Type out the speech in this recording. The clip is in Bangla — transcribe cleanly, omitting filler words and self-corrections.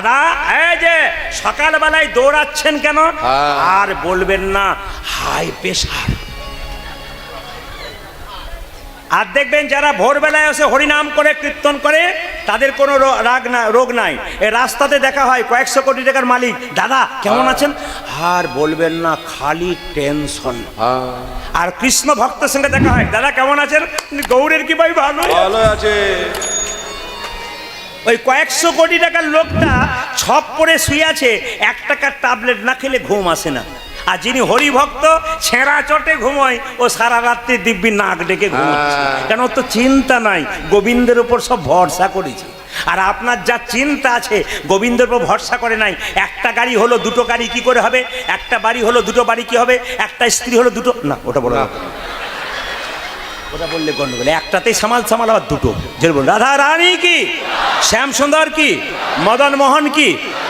দাদা এই যে সকালবেলায় দৌড়াচ্ছেন কেন? আর বলবেন না হাই প্রেশার। আর দেখবেন যারা ভোরবেলায় এসে হরিনাম করে কীর্তন করে তাদের কোনো রোগ নাই। এই রাস্তাতে দেখা হয় কয়েকশো কোটি টাকার মালিক, দাদা কেমন আছেন? আর বলবেন না খালি টেনশন। আর কৃষ্ণ ভক্তের সঙ্গে দেখা হয়, দাদা কেমন আছেন? গৌরের কি ভাই ভালো আছে। ওই কয়েকশো কোটি টাকার লোকটা ছপ করে শুয়ে আছে, 1 টাকার ট্যাবলেট না খেলে ঘুম আসে না। আর যিনি হরিভক্ত ছেঁড়া চটে ঘুমোয়, ও সারা রাত্রি দিব্যি নাক ডেকে ঘুমোচ্ছে। কেন? তো চিন্তা নাই, গোবিন্দের উপর সব ভরসা করেছে। আর আপনার যা চিন্তা আছে গোবিন্দের উপর ভরসা করে নাই। একটা গাড়ি হলো, দুটো গাড়ি কি করে হবে? একটা বাড়ি হলো, দুটো বাড়ি কি হবে? একটা স্ত্রী হলো, দুটো না, ওটা বলো না, ওটা বললে গন্ডগোল। একটাতেই সামাল আবার দুটো। যে বল রাধা রানী কি, শ্যাম সুন্দর কি, মদন মোহন কি,